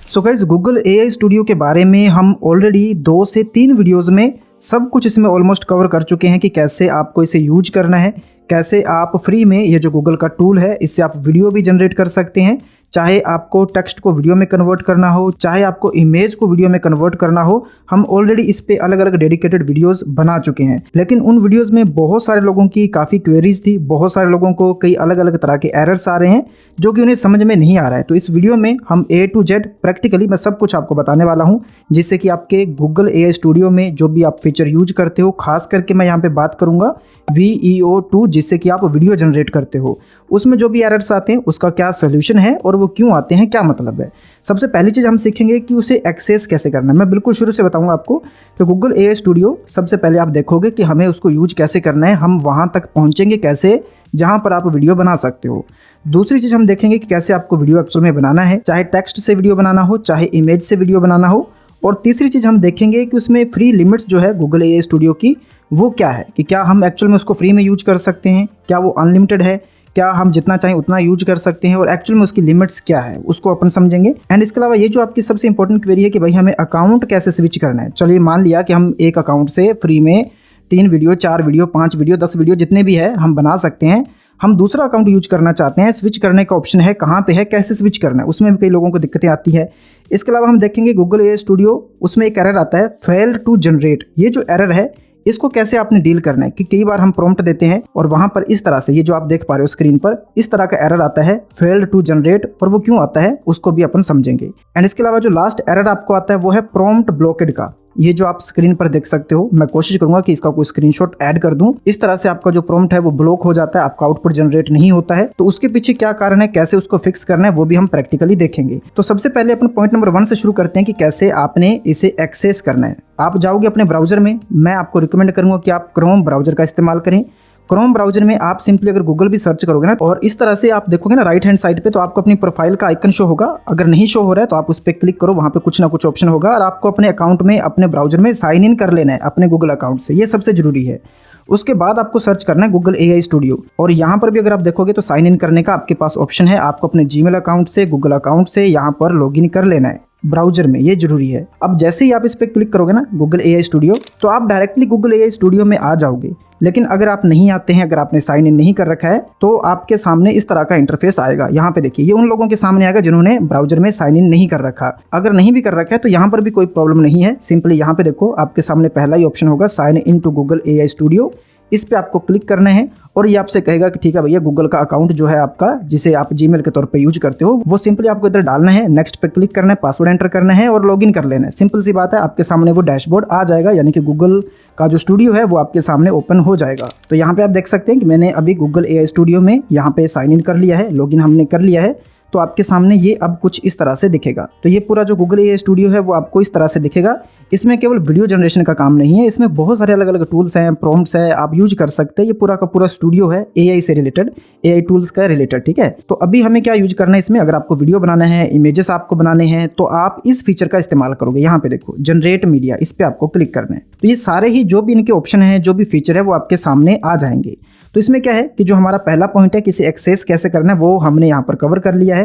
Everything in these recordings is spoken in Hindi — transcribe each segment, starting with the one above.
So guys, Google AI studio के बारे में हम ऑलरेडी 2 से 3 वीडियोस में सब कुछ इसमें ऑलमोस्ट कवर कर चुके हैं कि कैसे आपको इसे यूज करना है, कैसे आप फ्री में ये जो गूगल का टूल है इससे आप वीडियो भी जनरेट कर सकते हैं। चाहे आपको टेक्स्ट को वीडियो में कन्वर्ट करना हो, चाहे आपको इमेज को वीडियो में कन्वर्ट करना हो, हम ऑलरेडी इस पे अलग अलग डेडिकेटेड वीडियोस बना चुके हैं। लेकिन उन वीडियोस में बहुत सारे लोगों की काफ़ी क्वेरीज थी, बहुत सारे लोगों को कई अलग अलग तरह के एरर्स आ रहे हैं जो कि उन्हें समझ में नहीं आ रहा है। तो इस वीडियो में हम A to Z प्रैक्टिकली मैं सब कुछ आपको बताने वाला हूँ, जिससे कि आपके गूगल एआई स्टूडियो में जो भी आप फीचर यूज करते हो, खास करके मैं यहाँ पे बात करूँगा VEO2, जिससे कि आप वीडियो जनरेट करते हो, उसमें जो भी एरर्स आते हैं उसका क्या सोल्यूशन है और वो क्यों आते हैं, क्या मतलब है। सबसे पहली चीज़ हम सीखेंगे कि उसे एक्सेस कैसे करना है। मैं बिल्कुल शुरू से बताऊंगा आपको कि गूगल एआई स्टूडियो सबसे पहले आप देखोगे कि हमें उसको यूज कैसे करना है, हम वहाँ तक पहुँचेंगे कैसे जहाँ पर आप वीडियो बना सकते हो। दूसरी चीज़ हम देखेंगे कि कैसे आपको वीडियो एक्चुअल में बनाना है, चाहे टेक्स्ट से वीडियो बनाना हो, चाहे इमेज से वीडियो बनाना हो। और तीसरी चीज़ हम देखेंगे कि उसमें फ्री लिमिट्स जो है गूगल एआई स्टूडियो की वो क्या है, कि क्या हम एक्चुअल में उसको फ्री में यूज कर सकते हैं, क्या वो अनलिमिटेड है, क्या हम जितना चाहें उतना यूज कर सकते हैं और एक्चुअल में उसकी लिमिट्स क्या है उसको अपन समझेंगे। एंड इसके अलावा ये जो आपकी सबसे इंपॉर्टेंट क्वेरी है कि भाई हमें अकाउंट कैसे स्विच करना है। चलिए मान लिया कि हम एक अकाउंट से फ्री में 3 वीडियो, 4 वीडियो, 5 वीडियो, 10 वीडियो जितने भी है हम बना सकते हैं। हम दूसरा अकाउंट यूज करना चाहते हैं, स्विच करने का ऑप्शन है, कहाँ पे है, कैसे स्विच करना है, उसमें भी कई लोगों को दिक्कतें आती है। इसके अलावा हम देखेंगे गूगल एआई स्टूडियो, उसमें एक एरर आता है फेल्ड टू जनरेट। ये जो एरर है इसको कैसे आपने डील करना है, कि कई बार हम प्रॉम्प्ट देते हैं और वहां पर इस तरह से, ये जो आप देख पा रहे हो स्क्रीन पर, इस तरह का एरर आता है फेल्ड टू जनरेट, और वो क्यों आता है उसको भी अपन समझेंगे। एंड इसके अलावा जो लास्ट एरर आपको आता है वो है प्रॉम्प्ट ब्लॉकेड का। ये जो आप स्क्रीन पर देख सकते हो, मैं कोशिश करूंगा कि इसका कोई स्क्रीनशॉट ऐड कर दूं। इस तरह से आपका जो प्रॉम्प्ट है वो ब्लॉक हो जाता है, आपका आउटपुट जनरेट नहीं होता है। तो उसके पीछे क्या कारण है, कैसे उसको फिक्स करना है, वो भी हम प्रैक्टिकली देखेंगे। तो सबसे पहले अपन पॉइंट नंबर 1 से शुरू करते हैं कि कैसे आपने इसे एक्सेस करना है। आप जाओगे अपने ब्राउजर में, मैं आपको रिकमेंड करूंगा कि आप क्रोम ब्राउजर का इस्तेमाल करें। क्रोम ब्राउजर में आप सिंपली अगर गूगल भी सर्च करोगे ना, और इस तरह से आप देखोगे ना राइट हैंड साइड पे, तो आपको अपनी प्रोफाइल का आइकन शो होगा। अगर नहीं शो हो रहा है तो आप उस पर क्लिक करो, वहाँ पे कुछ ना कुछ ऑप्शन होगा और आपको अपने अकाउंट में, अपने ब्राउजर में साइन इन कर लेना है अपने गूगल अकाउंट से। ये सबसे जरूरी है। उसके बाद आपको सर्च करना है गूगल एआई स्टूडियो, और यहाँ पर भी अगर आप देखोगे तो साइन इन करने का आपके पास ऑप्शन है। आपको अपने जीमेल अकाउंट से, गूगल अकाउंट से यहाँ पर लॉग इन कर लेना है ब्राउजर में, ये जरूरी है। अब जैसे ही आप इस पर क्लिक करोगे ना गूगल एआई स्टूडियो, तो आप डायरेक्टली गूगल एआई स्टूडियो में आ जाओगे। लेकिन अगर आप नहीं आते हैं, अगर आपने साइन इन नहीं कर रखा है, तो आपके सामने इस तरह का इंटरफेस आएगा। यहाँ पे देखिए, ये उन लोगों के सामने आएगा जिन्होंने ब्राउजर में साइन इन नहीं कर रखा। अगर नहीं भी कर रखा है तो यहाँ पर भी कोई प्रॉब्लम नहीं है। सिंपली यहाँ पे देखो, आपके सामने पहला ही ऑप्शन होगा sign in to Google AI studio. इस पे आपको क्लिक करना है और ये आपसे कहेगा कि ठीक है भैया, गूगल का अकाउंट जो है आपका, जिसे आप जीमेल के तौर पे यूज करते हो, वो सिंपली आपको इधर डालना है। नेक्स्ट पे क्लिक करना है, पासवर्ड एंटर करना है और लॉगिन कर लेना है। सिंपल सी बात है। आपके सामने वो डैशबोर्ड आ जाएगा, यानी कि गूगल का जो स्टूडियो है वो आपके सामने ओपन हो जाएगा। तो यहाँ पे आप देख सकते हैं कि मैंने अभी गूगल एआई स्टूडियो में यहाँ पे साइन इन कर लिया है, लॉगिन हमने कर लिया है। तो आपके सामने ये अब कुछ इस तरह से दिखेगा। तो ये पूरा जो गूगल एआई स्टूडियो है वो आपको इस तरह से दिखेगा। इसमें केवल वीडियो जनरेशन का काम नहीं है, इसमें बहुत सारे अलग अलग टूल्स हैं, प्रॉम्प्ट्स है, आप यूज कर सकते हैं। ये पूरा का पूरा स्टूडियो है एआई से रिलेटेड, एआई टूल्स का रिलेटेड, ठीक है। तो अभी हमें क्या यूज करना है इसमें, अगर आपको वीडियो बनाना है, इमेजेस आपको बनाने हैं, तो आप इस फीचर का इस्तेमाल करोगे। यहाँ पे देखो जनरेट मीडिया, इस पर आपको क्लिक करना है। तो ये सारे ही जो भी इनके ऑप्शन है, जो भी फीचर है, वो आपके सामने आ जाएंगे। तो इसमें क्या है कि जो हमारा पहला पॉइंट है कि इसे एक्सेस कैसे करना है, वो हमने यहाँ पर कवर कर लिया है।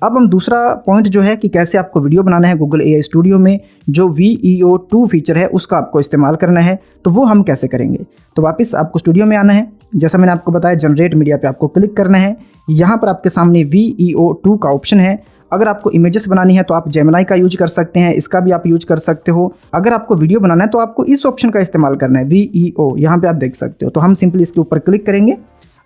अब हम दूसरा पॉइंट जो है कि कैसे आपको वीडियो बनाना है गूगल एआई स्टूडियो में, जो VEO2 फीचर है उसका आपको इस्तेमाल करना है। तो वो हम कैसे करेंगे, तो वापस आपको स्टूडियो में आना है। जैसा मैंने आपको बताया, जनरेट मीडिया पे आपको क्लिक करना है। यहाँ पर आपके सामने VEO2 का ऑप्शन है। अगर आपको इमेजेस बनानी है तो आप जेमिनी का यूज कर सकते हैं, इसका भी आप यूज कर सकते हो। अगर आपको वीडियो बनाना है तो आपको इस ऑप्शन का इस्तेमाल करना है, VEO, यहाँ पे आप देख सकते हो। तो हम सिंपली इसके ऊपर क्लिक करेंगे।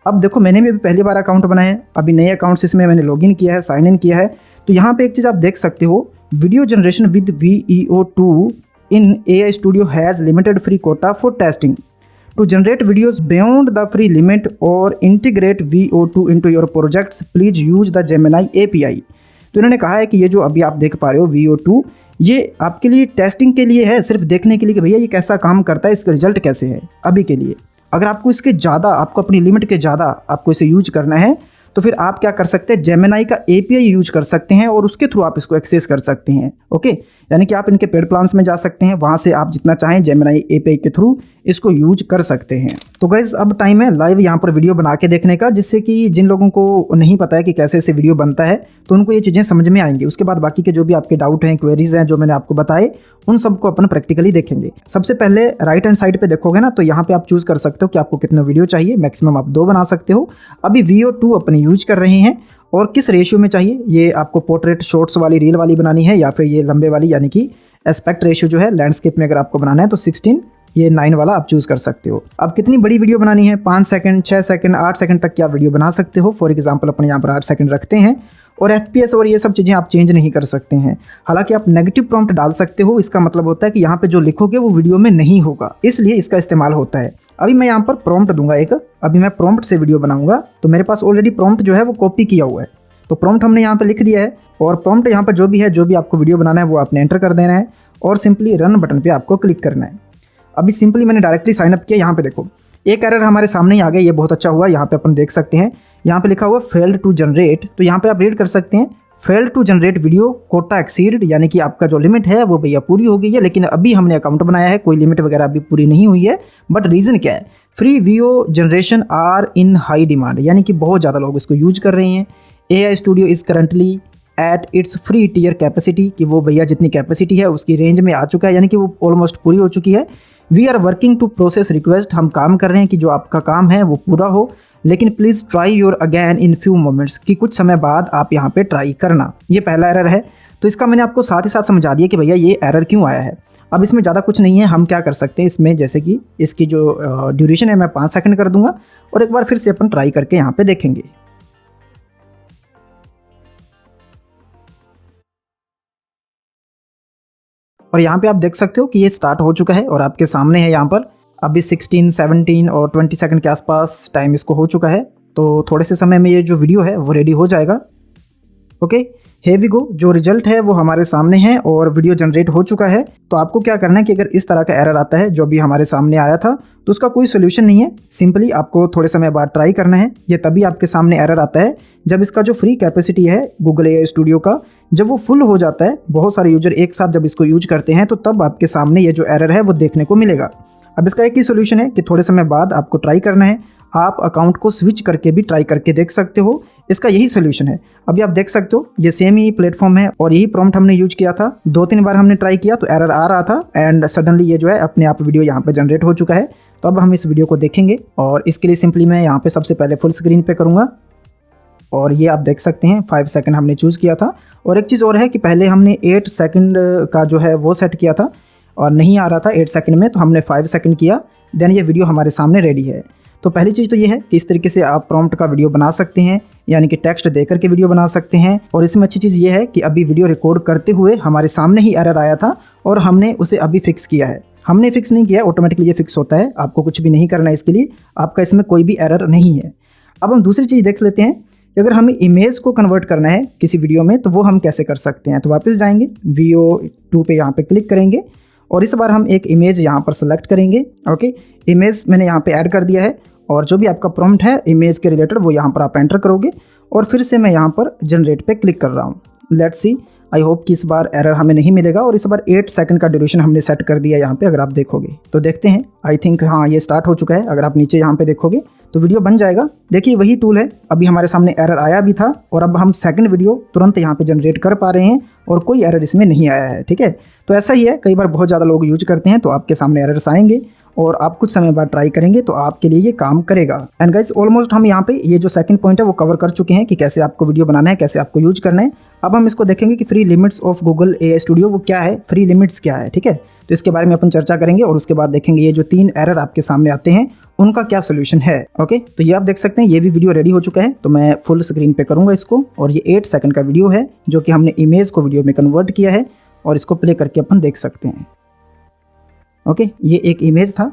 अब देखो, मैंने भी पहली बार अकाउंट बनाया है, अभी नए अकाउंट से इसमें मैंने लॉगिन किया है, साइन इन किया है। तो यहाँ पे एक चीज़ आप देख सकते हो, video generation with VEO2 in AI studio has limited free quota for testing to generate videos beyond the free limit और integrate VEO2 into your projects, please use the Gemini API। तो इन्होंने कहा है कि ये जो अभी आप देख पा रहे हो VEO2, ये आपके लिए टेस्टिंग के लिए है, सिर्फ देखने के लिए कि भैया ये कैसा काम करता है, इसका रिजल्ट कैसे है अभी के लिए। अगर आपको इसके ज़्यादा, आपको अपनी लिमिट के ज़्यादा आपको इसे यूज करना है, तो फिर आप क्या कर सकते हैं, जेमिनी का API यूज कर सकते हैं और उसके थ्रू आप इसको एक्सेस कर सकते हैं। ओके, यानी कि आप इनके पेड प्लान्स में जा सकते हैं, वहाँ से आप जितना चाहें जेमिनी API के थ्रू इसको यूज कर सकते हैं। तो गाइज अब टाइम है लाइव यहाँ पर वीडियो बना के देखने का, जिससे कि जिन लोगों को नहीं पता है कि कैसे ऐसे वीडियो बनता है तो उनको ये चीज़ें समझ में आएंगी। उसके बाद बाकी के जो भी आपके डाउट हैं, क्वेरीज हैं, जो मैंने आपको बताए उन सबको अपन प्रैक्टिकली देखेंगे। सबसे पहले राइट हैंड साइड पे देखोगे ना, तो यहाँ पे आप चूज कर सकते हो कि आपको कितना वीडियो चाहिए। मैक्सिमम आप 2 बना सकते हो। अभी VO2 अपन यूज कर रहे हैं और किस रेशियो में चाहिए, ये आपको पोर्ट्रेट शॉर्ट्स वाली रील वाली बनानी है या फिर ये लंबे वाली, यानी कि एस्पेक्ट रेशियो जो है लैंडस्केप में अगर आपको बनाना है तो 16 ये 9 वाला आप चूज कर सकते हो। अब कितनी बड़ी वीडियो बनानी है, 5 सेकंड, 6 सेकंड, 8 सेकंड तक की आप वीडियो बना सकते हो। फॉर एग्जांपल अपन यहाँ पर 8 सेकंड रखते हैं और FPS और ये सब चीज़ें आप चेंज नहीं कर सकते हैं। हालांकि आप नेगेटिव प्रॉम्प्ट डाल सकते हो, इसका मतलब होता है कि यहाँ पे जो लिखोगे वो वीडियो में नहीं होगा, इसलिए इसका इस्तेमाल होता है। अभी मैं यहाँ पर प्रॉम्प्ट दूंगा एक, अभी मैं प्रॉम्प्ट से वीडियो बनाऊंगा तो मेरे पास ऑलरेडी प्रॉम्प्ट जो है वो कॉपी किया हुआ है। तो प्रॉम्प्ट हमने यहाँ पे लिख दिया है और प्रॉम्प्ट यहाँ पर जो भी है, जो भी आपको वीडियो बनाना है वो आपने एंटर कर देना है और सिंपली रन बटन पे आपको क्लिक करना है। अभी सिंपली मैंने डायरेक्टली साइन अप किया। यहाँ पे देखो एक एरर हमारे सामने ही आ गया, ये बहुत अच्छा हुआ। यहाँ पे अपन देख सकते हैं, यहाँ पे लिखा हुआ फेल्ड टू जनरेट, तो यहाँ पे आप रीड कर सकते हैं failed to generate video quota exceed, यानी कि आपका जो लिमिट है वो भैया पूरी हो गई है। लेकिन अभी हमने अकाउंट बनाया है, कोई लिमिट वगैरह अभी पूरी नहीं हुई है। बट रीज़न क्या है, free video generation are in high demand, यानी कि बहुत ज़्यादा लोग इसको यूज कर रहे हैं। AI studio is currently at its free tier capacity, कि वो भैया जितनी कैपेसिटी है उसकी रेंज में आ चुका है, यानी कि वो ऑलमोस्ट पूरी हो चुकी है। We are working to process request, हम काम कर रहे हैं कि जो आपका काम है वो पूरा हो, लेकिन please try your again in few moments, कि कुछ समय बाद आप यहाँ पे ट्राई करना। ये पहला एरर है, तो इसका मैंने आपको साथ ही साथ समझा दिया कि भैया ये एरर क्यों आया है। अब इसमें ज़्यादा कुछ नहीं है, हम क्या कर सकते हैं इसमें, जैसे कि इसकी जो ड्यूरेशन है मैं 5 सेकंड कर दूंगा और एक बार फिर से अपन ट्राई करके यहाँ पे देखेंगे। और यहाँ पे आप देख सकते हो कि ये स्टार्ट हो चुका है और आपके सामने है यहाँ पर अभी 16, 17 और 20 सेकंड के आसपास टाइम इसको हो चुका है। तो थोड़े से समय में ये जो वीडियो है वो रेडी हो जाएगा। ओके, here we go, जो रिजल्ट है वो हमारे सामने है और वीडियो जनरेट हो चुका है। तो आपको क्या करना है कि अगर इस तरह का एरर आता है जो भी हमारे सामने आया था, तो उसका कोई सोल्यूशन नहीं है। सिंपली आपको थोड़े समय बाद ट्राई करना है। ये तभी आपके सामने एरर आता है जब इसका जो फ्री कैपेसिटी है गूगल AI स्टूडियो का, जब वो फुल हो जाता है, बहुत सारे यूजर एक साथ जब इसको यूज करते हैं, तो तब आपके सामने ये जो एरर है वो देखने को मिलेगा। अब इसका एक ही सोल्यूशन है कि थोड़े समय बाद आपको ट्राई करना है। आप अकाउंट को स्विच करके भी ट्राई करके देख सकते हो, इसका यही सोल्यूशन है। अभी आप देख सकते हो ये सेम ही प्लेटफॉर्म है और यही प्रॉम्प्ट हमने यूज किया था। 2-3 बार हमने ट्राई किया तो एरर आ रहा था एंड सडनली ये जो है अपने आप वीडियो यहाँ पे जनरेट हो चुका है। तो अब हम इस वीडियो को देखेंगे और इसके लिए सिंपली मैं यहाँ पे सबसे पहले फुल स्क्रीन पे करूँगा और ये आप देख सकते हैं 5 सेकंड हमने चूज़ किया था। और एक चीज़ और है कि पहले हमने 8 सेकंड का जो है वो सेट किया था और नहीं आ रहा था 8 सेकंड में, तो हमने 5 सेकंड किया, देन ये वीडियो हमारे सामने रेडी है। तो पहली चीज़ तो ये है कि इस तरीके से आप प्रॉम्प्ट का वीडियो बना सकते हैं, यानी कि टेक्स्ट देकर के वीडियो बना सकते हैं। और इसमें अच्छी चीज़ ये है कि अभी वीडियो रिकॉर्ड करते हुए हमारे सामने ही एरर आया था और हमने उसे अभी फिक्स किया है। हमने फिक्स नहीं किया, ऑटोमेटिकली ये फिक्स होता है, आपको कुछ भी नहीं करना है इसके लिए, आपका इसमें कोई भी एरर नहीं है। अब हम दूसरी चीज़ देख लेते हैं कि अगर हमें इमेज को कन्वर्ट करना है किसी वीडियो में तो वो हम कैसे कर सकते हैं। तो वापस जाएंगे VO2 पे यहाँ पे क्लिक करेंगे और इस बार हम एक इमेज यहाँ पर सेलेक्ट करेंगे। ओके, इमेज मैंने यहाँ पे ऐड कर दिया है और जो भी आपका प्रॉम्प्ट है इमेज के रिलेटेड वो यहाँ पर आप एंटर करोगे और फिर से मैं यहाँ पर जनरेट पे क्लिक कर रहा हूँ। लेट्स सी, आई होप कि इस बार एरर हमें नहीं मिलेगा। और इस बार 8 सेकंड का ड्यूरेशन हमने सेट कर दिया यहाँ पे, अगर आप देखोगे तो देखते हैं। आई थिंक हाँ ये स्टार्ट हो चुका है। अगर आप नीचे यहाँ पे देखोगे तो वीडियो बन जाएगा। देखिए वही टूल है, अभी हमारे सामने एरर आया भी था और अब हम सेकंड वीडियो तुरंत यहाँ पे जनरेट कर पा रहे हैं और कोई एरर इसमें नहीं आया है। ठीक है, तो ऐसा ही है, कई बार बहुत ज़्यादा लोग यूज करते हैं तो आपके सामने एरर्स आएंगे और आप कुछ समय बाद ट्राई करेंगे तो आपके लिए ये काम करेगा। एंड गाइस ऑलमोस्ट हम यहाँ पे ये जो सेकंड पॉइंट है वो कवर कर चुके हैं कि कैसे आपको वीडियो बनाना है, कैसे आपको यूज करना है। अब हम इसको देखेंगे कि free limits of Google AI studio वो क्या है, फ्री लिमिट्स क्या है। ठीक है, तो इसके बारे में अपन चर्चा करेंगे और उसके बाद देखेंगे ये जो 3 एरर आपके सामने आते हैं उनका क्या सोल्यूशन है। ओके, तो ये आप देख सकते हैं ये भी वीडियो रेडी हो चुका है। तो मैं फुल स्क्रीन पे करूँगा इसको और ये 8 सेकंड का वीडियो है जो कि हमने इमेज को वीडियो में कन्वर्ट किया है और इसको प्ले करके अपन देख सकते हैं। ओके, ये एक इमेज था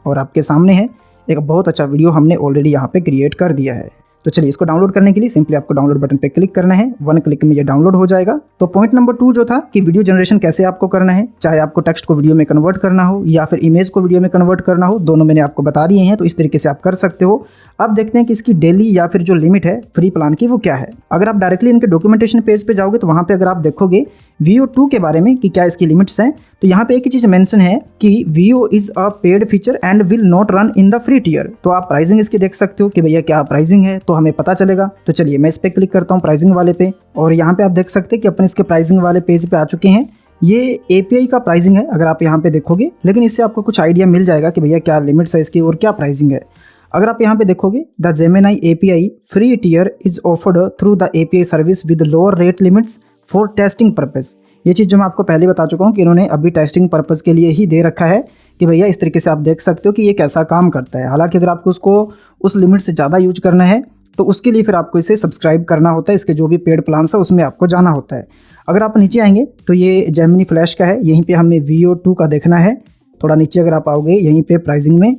और आपके सामने है एक बहुत अच्छा वीडियो हमने ऑलरेडी यहाँ पे क्रिएट कर दिया है। तो चलिए इसको डाउनलोड करने के लिए सिंपली आपको डाउनलोड बटन पे क्लिक करना है, 1 क्लिक में ये डाउनलोड हो जाएगा। तो पॉइंट नंबर 2 जो था कि वीडियो जनरेशन कैसे आपको करना है, चाहे आपको टेक्स्ट को वीडियो में कन्वर्ट करना हो या फिर इमेज को वीडियो में कन्वर्ट करना हो, दोनों मैंने आपको बता दिए हैं। तो इस तरीके से आप कर सकते हो। अब देखते हैं कि इसकी डेली या फिर जो लिमिट है फ्री प्लान की वो क्या है। अगर आप डायरेक्टली इनके डॉक्यूमेंटेशन पेज पे जाओगे तो वहाँ पे अगर आप देखोगे VO2 के बारे में कि क्या इसकी लिमिट्स हैं, तो यहाँ पे एक ही चीज़ मेंशन है कि Veo is a paid feature and will not run in the free tier. तो आप प्राइसिंग इसकी देख सकते हो कि भैया क्या प्राइसिंग है, तो हमें पता चलेगा। तो चलिए मैं इस पर क्लिक करता हूँ प्राइसिंग वाले पे, और यहाँ पे आप देख सकते हैं कि अपन इसके प्राइसिंग वाले पेज पे आ चुके हैं। ये एपीआई का प्राइसिंग है अगर आप यहाँ पे देखोगे, लेकिन इससे आपको कुछ आइडिया मिल जाएगा कि भैया क्या लिमिट्स है इसकी और क्या प्राइसिंग है। अगर आप यहाँ पे देखोगे, the Gemini API free tier is offered through the API service with lower rate limits for testing purpose. ये चीज़ जो मैं आपको पहले बता चुका हूँ कि इन्होंने अभी टेस्टिंग पर्पस के लिए ही दे रखा है कि भैया इस तरीके से आप देख सकते हो कि ये कैसा काम करता है। हालांकि अगर आपको उसको उस लिमिट से ज़्यादा यूज करना है तो उसके लिए फिर आपको इसे सब्सक्राइब करना होता है, इसके जो भी पेड प्लान है उसमें आपको जाना होता है। अगर आप नीचे आएंगे तो ये जेमिनी फ्लैश का है, यहीं पे हमें VO2 का देखना है। थोड़ा नीचे अगर आप आओगे यहीं पे प्राइसिंग में,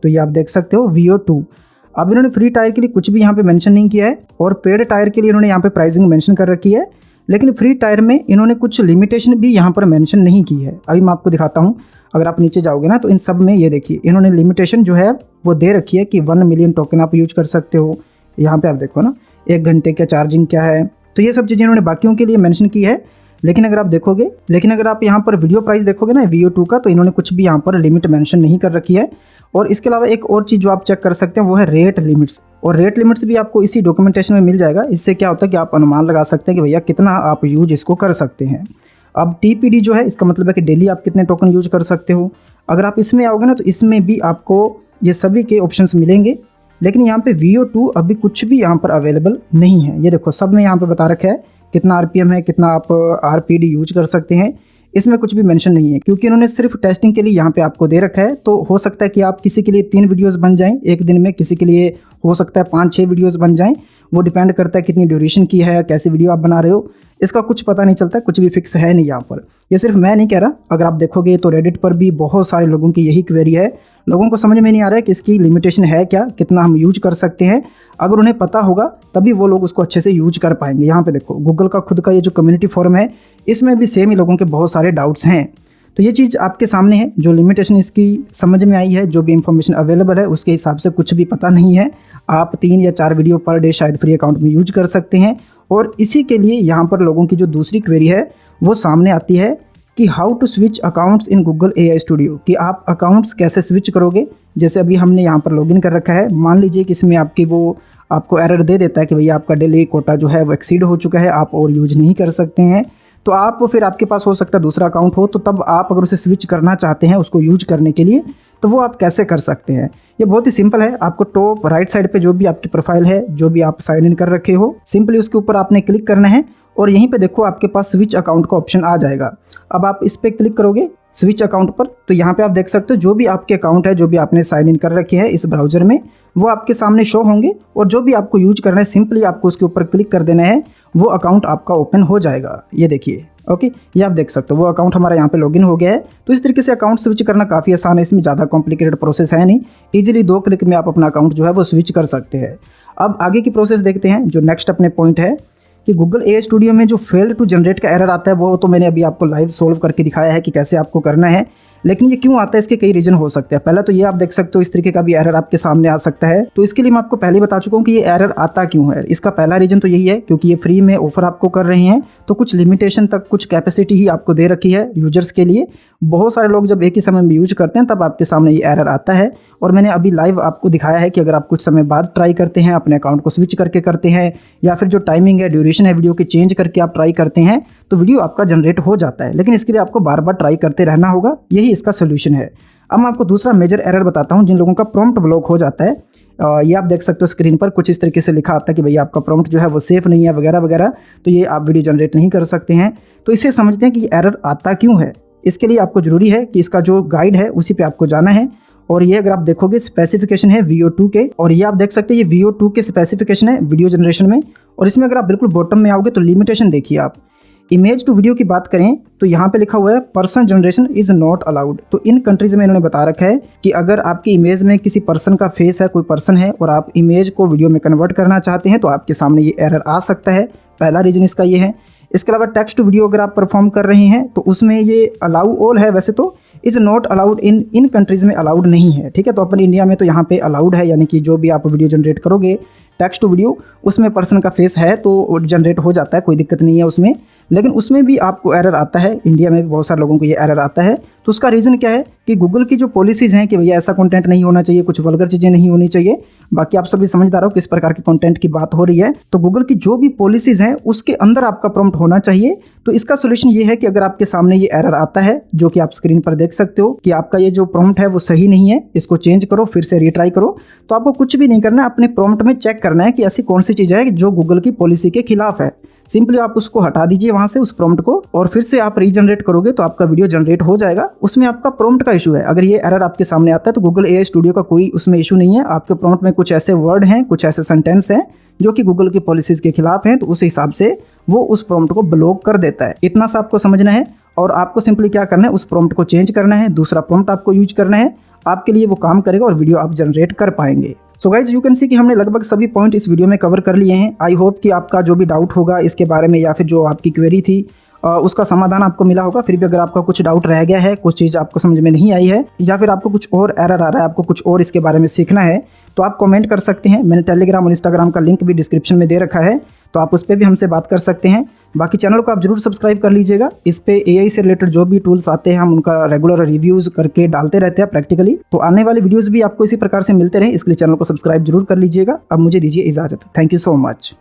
तो ये आप देख सकते हो VO2। अब इन्होंने फ्री टायर के लिए कुछ भी यहाँ पे मेंशन नहीं किया है, और पेड टायर के लिए इन्होंने यहाँ पे प्राइसिंग मेंशन कर रखी है, लेकिन फ्री टायर में इन्होंने कुछ लिमिटेशन भी यहाँ पर मेंशन नहीं की है। अभी मैं आपको दिखाता हूँ। अगर आप नीचे जाओगे ना तो इन सब में ये देखिए इन्होंने लिमिटेशन जो है वो दे रखी है कि 1 मिलियन टोकन आप यूज कर सकते हो। यहाँ पे आप देखो ना 1 घंटे का चार्जिंग क्या है, तो ये सब चीज़ें इन्होंने बाकियों के लिए मेंशन की है। लेकिन अगर आप यहाँ पर वीडियो प्राइस देखोगे ना VO2 का, तो इन्होंने कुछ भी यहाँ पर लिमिट मेंशन नहीं कर रखी है। और इसके अलावा एक और चीज़ जो आप चेक कर सकते हैं वो है रेट लिमिट्स, और रेट लिमिट्स भी आपको इसी डॉक्यूमेंटेशन में मिल जाएगा। इससे क्या होता है कि आप अनुमान लगा सकते हैं कि भैया कितना आप यूज इसको कर सकते हैं। अब TPD जो है इसका मतलब है कि डेली आप कितने टोकन यूज कर सकते हो। अगर आप इसमें आओगे ना तो इसमें भी आपको ये सभी के ऑप्शंस मिलेंगे, लेकिन यहाँ पे VO2 अभी कुछ भी यहाँ पर अवेलेबल नहीं है। ये देखो सब में यहाँ पे बता रखा है कितना RPM है, कितना आप RPD यूज कर सकते हैं। इसमें कुछ भी मेंशन नहीं है क्योंकि इन्होंने सिर्फ टेस्टिंग के लिए यहाँ पे आपको दे रखा है। तो हो सकता है कि आप किसी के लिए 3 वीडियोस बन जाएं एक दिन में, किसी के लिए हो सकता है 5-6 वीडियोस बन जाएं। वो डिपेंड करता है कितनी ड्यूरेशन की है, कैसी वीडियो आप बना रहे हो, इसका कुछ पता नहीं चलता, कुछ भी फिक्स है नहीं यहाँ पर। ये सिर्फ मैं नहीं कह रहा, अगर आप देखोगे तो रेडिट पर भी बहुत सारे लोगों की यही क्वेरी है। लोगों को समझ में नहीं आ रहा है कि इसकी लिमिटेशन है क्या, कितना हम यूज कर सकते हैं। अगर उन्हें पता होगा तभी वो लोग उसको अच्छे से यूज कर पाएंगे। यहाँ पे देखो गूगल का खुद का ये जो कम्युनिटी फोरम है इसमें भी सेम ही लोगों के बहुत सारे डाउट्स हैं। तो ये चीज़ आपके सामने है, जो लिमिटेशन इसकी समझ में आई है, जो भी इंफॉर्मेशन अवेलेबल है उसके हिसाब से कुछ भी पता नहीं है। आप 3 या 4 वीडियो पर डे शायद फ्री अकाउंट में यूज कर सकते हैं। और इसी के लिए यहाँ पर लोगों की जो दूसरी क्वेरी है वो सामने आती है कि how to switch accounts in Google AI studio, कि आप अकाउंट्स कैसे स्विच करोगे। जैसे अभी हमने यहाँ पर लॉगिन कर रखा है, मान लीजिए कि इसमें आपको एरर दे देता है कि भैया आपका डेली कोटा जो है वो एक्सीड हो चुका है, आप और यूज नहीं कर सकते हैं। तो आप फिर आपके पास हो सकता है दूसरा अकाउंट हो, तो तब आप अगर उसे स्विच करना चाहते हैं उसको यूज करने के लिए, तो वो आप कैसे कर सकते हैं। ये बहुत ही सिंपल है। आपको टॉप राइट साइड पे जो भी आपकी प्रोफाइल है, जो भी आप साइन इन कर रखे हो, सिंपली उसके ऊपर आपने क्लिक करना है और यहीं पे देखो आपके पास स्विच अकाउंट का ऑप्शन आ जाएगा। अब आप इस पर क्लिक करोगे स्विच अकाउंट पर, तो यहाँ पे आप देख सकते हो जो भी आपके अकाउंट है, जो भी आपने साइन इन कर रखे हैं इस ब्राउजर में, वो आपके सामने शो होंगे। और जो भी आपको यूज करना है सिंपली आपको उसके ऊपर क्लिक कर देना है, वो अकाउंट आपका ओपन हो जाएगा। ये देखिए, ओके, ये आप देख सकते हो वो अकाउंट हमारा यहाँ पे लॉगिन हो गया है। तो इस तरीके से अकाउंट स्विच करना काफ़ी आसान है, इसमें ज़्यादा कॉम्प्लिकेटेड प्रोसेस है नहीं। ईजिली 2 क्लिक में आप अपना अकाउंट जो है वो स्विच कर सकते हैं। अब आगे की प्रोसेस देखते हैं। जो नेक्स्ट अपने पॉइंट है कि गूगल AI स्टूडियो में जो फेल्ड टू जनरेट का एरर आता है, वो तो मैंने अभी आपको लाइव सोल्व करके दिखाया है कि कैसे आपको करना है। लेकिन ये क्यों आता है, इसके कई रीजन हो सकते हैं। पहला तो ये आप देख सकते हो इस तरीके का भी एरर आपके सामने आ सकता है। तो इसके लिए मैं आपको पहले बता चुका हूँ कि ये एरर आता क्यों है। इसका पहला रीजन तो यही है क्योंकि ये फ्री में ऑफर आपको कर रहे हैं, तो कुछ लिमिटेशन तक, कुछ कैपेसिटी ही आपको दे रखी है यूजर्स के लिए। बहुत सारे लोग जब एक ही समय में यूज करते हैं तब आपके सामने ये एरर आता है। और मैंने अभी लाइव आपको दिखाया है कि अगर आप कुछ समय बाद ट्राई करते हैं, अपने अकाउंट को स्विच करके करते हैं, या फिर जो टाइमिंग है, ड्यूरेशन है वीडियो की चेंज करके आप ट्राई करते हैं, तो वीडियो आपका जनरेट हो जाता है। लेकिन इसके लिए आपको बार बार ट्राई करते रहना होगा, यही इसका सोल्यूशन है। अब मैं आपको दूसरा मेजर एरर बताता हूं जिन लोगों का प्रॉम्प्ट ब्लॉक हो जाता है। ये आप देख सकते हो स्क्रीन पर कुछ इस तरीके से लिखा आता है कि भैया आपका प्रॉम्प्ट जो है वो सेफ नहीं है वगैरह वगैरह, तो ये आप वीडियो जनरेट नहीं कर सकते हैं। तो इससे समझते हैं कि ये एरर आता क्यों है। इसके लिए आपको जरूरी है कि इसका जो गाइड है उसी पे आपको जाना है। और ये अगर आप देखोगे स्पेसिफिकेशन है VO2 के, और ये आप देख सकते हैं ये VO2 के स्पेसिफिकेशन है वीडियो जनरेशन में। और इसमें अगर आप बिल्कुल बॉटम में आओगे तो लिमिटेशन देखिए आप, इमेज टू वीडियो की बात करें तो यहाँ पे लिखा हुआ है person generation is not allowed. तो इन कंट्रीज में इन्होंने बता रखा है कि अगर आपकी इमेज में किसी पर्सन का फेस है, कोई पर्सन है, और आप इमेज को वीडियो में कन्वर्ट करना चाहते हैं तो आपके सामने ये एरर आ सकता है। पहला रीजन इसका ये है। इसके अलावा टेक्स्ट टू वीडियो अगर आप परफॉर्म कर रहे हैं तो उसमें ये अलाउ ऑल है, वैसे तो is not allowed in countries में अलाउड नहीं है। ठीक है, तो अपन इंडिया में तो यहाँ पे अलाउड है, यानी कि जो भी आप वीडियो जनरेट करोगे टेक्स्ट टू वीडियो उसमें पर्सन का फेस है तो जनरेट हो जाता है, कोई दिक्कत नहीं है उसमें। लेकिन उसमें भी आपको एरर आता है। इंडिया में भी बहुत सारे लोगों को ये एरर आता है। तो उसका रीज़न क्या है कि गूगल की जो पॉलिसीज़ हैं कि भैया ऐसा कंटेंट नहीं होना चाहिए, कुछ वल्गर चीज़ें नहीं होनी चाहिए। बाकी आप सभी समझदार हो किस प्रकार के कंटेंट की बात हो रही है। तो गूगल की जो भी पॉलिसीज़ हैं उसके अंदर आपका प्रॉम्प्ट होना चाहिए। तो इसका सोल्यूशन ये है कि अगर आपके सामने ये एरर आता है, जो कि आप स्क्रीन पर देख सकते हो कि आपका ये जो प्रॉम्प्ट है वो सही नहीं है, इसको चेंज करो, फिर से रीट्राई करो। तो आपको कुछ भी नहीं करना है, अपने प्रॉम्प्ट में चेक करना है कि ऐसी कौन सी चीज़ है जो गूगल की पॉलिसी के खिलाफ है। सिंपली आप उसको हटा दीजिए वहां से, उस प्रॉम्प्ट को, और फिर से आप रीजनरेट करोगे तो आपका वीडियो जनरेट हो जाएगा। उसमें आपका प्रॉम्प्ट का इशू है। अगर ये एरर आपके सामने आता है तो गूगल एआई स्टूडियो का कोई उसमें इशू नहीं है। आपके प्रॉम्प्ट में कुछ ऐसे वर्ड हैं, कुछ ऐसे सेंटेंस हैं जो कि गूगल की पॉलिसीज के खिलाफ हैं, तो उस हिसाब से वो उस प्रॉम्प्ट को ब्लॉक कर देता है। इतना सा आपको समझना है और आपको सिंपली क्या करना है, उस प्रॉम्प्ट को चेंज करना है, दूसरा प्रॉम्प्ट आपको यूज करना है। आपके लिए वो काम करेगा और वीडियो आप जनरेट कर पाएंगे। So guys you can see कि हमने लगभग सभी पॉइंट इस वीडियो में कवर कर लिए हैं। आई होप कि आपका जो भी डाउट होगा इसके बारे में या फिर जो आपकी क्वेरी थी उसका समाधान आपको मिला होगा। फिर भी अगर आपका कुछ डाउट रह गया है, कुछ चीज़ आपको समझ में नहीं आई है या फिर आपको कुछ और एरर आ रहा है, आपको कुछ और इसके बारे में सीखना है, तो आप कमेंट कर सकते हैं। मैंने टेलीग्राम और इंस्टाग्राम का लिंक भी डिस्क्रिप्शन में दे रखा है, तो आप उस पर भी हमसे बात कर सकते हैं। बाकी चैनल को आप जरूर सब्सक्राइब कर लीजिएगा। इस पे एआई से रिलेटेड जो भी टूल्स आते हैं हम उनका रेगुलर रिव्यूज़ करके डालते रहते हैं प्रैक्टिकली। तो आने वाले वीडियोस भी आपको इसी प्रकार से मिलते रहे, इसलिए चैनल को सब्सक्राइब जरूर कर लीजिएगा। अब मुझे दीजिए इजाज़त। Thank you so much.